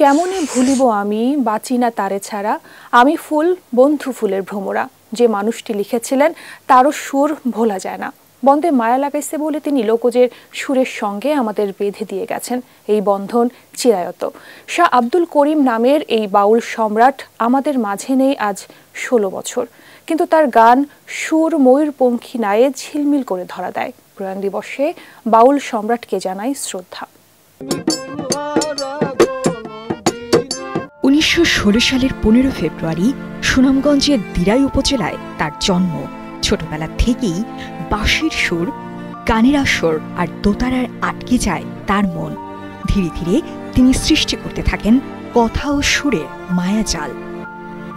কেমনে ভুলিব আমি বাঁচি না তারে ছাড়া, আমি ফুল বন্ধু ফুলের ভ্রমরা। যে মানুষটি লিখেছিলেন তারও সুর ভোলা যায় না। বন্দে মায়া লাগাইছে বলে তিনি লোকজের সুরের সঙ্গে আমাদের বেঁধে দিয়ে গেছেন এই বন্ধন চিরায়ত। শাহ আব্দুল করিম নামের এই বাউল সম্রাট আমাদের মাঝে নেই আজ 16 বছর, কিন্তু তার গান সুর ময়ূরপঙ্খী নায়ে ঝিলমিল করে ধরা দেয়। প্রয়াণ দিবসে বাউল সম্রাটকে জানাই শ্রদ্ধা। 1916 সালের 15 ফেব্রুয়ারি সুনামগঞ্জের দিরাই উপজেলায় তার জন্ম। ছোটবেলা থেকেই বাঁশির সুর, গানের আসর আর দোতারায় আটকে যায় তার মন। ধীরে ধীরে তিনি সৃষ্টি করতে থাকেন কথা ও সুরের মায়াজাল।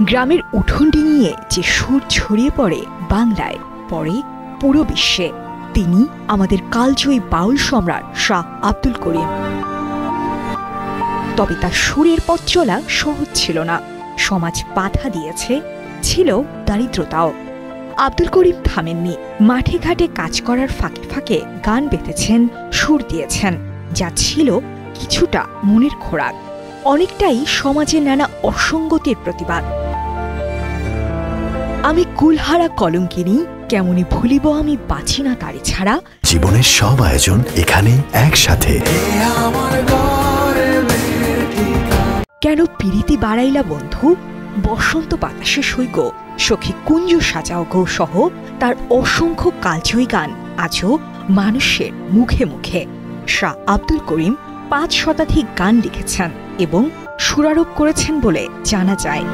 গ্রামের উঠোন ডিঙিয়ে যে সুর ছড়িয়ে পড়ে বাংলায়, পড়ে পুরো বিশ্বে। তিনি আমাদের কালজয়ী বাউল সম্রাট শাহ আব্দুল করিম। তবে তার সুরের পথ চলা সহজ ছিল না। সমাজ বাধা দিয়েছে, ছিল দারিদ্রতাও। আব্দুল করিম থামেননি। মাঠে ঘাটে কাজ করার ফাঁকে ফাঁকে গান বেঁধেছেন, সুর দিয়েছেন, যা ছিল কিছুটা মনের খোরাক, অনেকটাই সমাজের নানা অসঙ্গতির প্রতিবাদ। আমি কুলহারা কলঙ্কিনী, কেমনি ভুলিব আমি বাঁচি না তারে ছাড়া। জীবনের সব আয়োজন এখানে একসাথে। কেন পিরিতি বাড়াইলা বন্ধু, বসন্ত বাতাসে সইগ, সখী কুঞ্জ সাজাও গো সহ তার অসংখ্য কালজয়ী গান আজও মানুষের মুখে মুখে। শাহ আব্দুল করিম 5 শতাধিক গান লিখেছেন এবং সুরারোপ করেছেন বলে জানা যায়।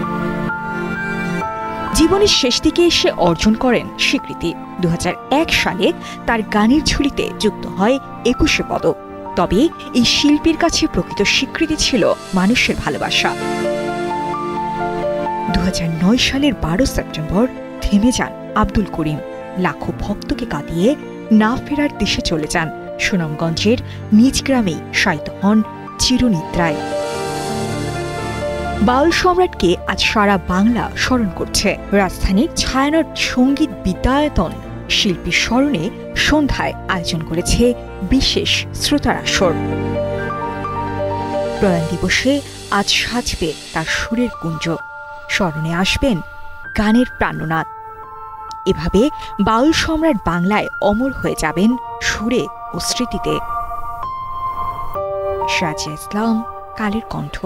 জীবনের শেষ দিকে এসে অর্জন করেন স্বীকৃতি। 2001 সালে তার গানের ঝুলিতে যুক্ত হয় 21 পদক। তবে এই শিল্পীর কাছে প্রকৃত স্বীকৃতি ছিল মানুষের ভালোবাসা। 2009 সালের 12 সেপ্টেম্বর থেমে যান আব্দুল করিম। লাখো ভক্তকে কাঁদিয়ে না ফেরার দেশে চলে যান। সুনামগঞ্জের নিজ গ্রামেই শায়িত হন চিরনিদ্রায়। বাউল সম্রাটকে আজ সারা বাংলা স্মরণ করছে। রাজধানীর ছায়ানট সঙ্গীত বিদ্যায়তন শিল্পীর স্মরণে সন্ধ্যায় আয়োজন করেছে বিশেষ শ্রোতার আসর। প্রয়াণ দিবসে আজ সাজবে তার সুরের কুঞ্জ, স্মরণে আসবেন গানের প্রাণনাদ। এভাবে বাউল সম্রাট বাংলায় অমর হয়ে যাবেন সুরে ও স্মৃতিতে। সাজিয়া ইসলাম, কালের কণ্ঠ।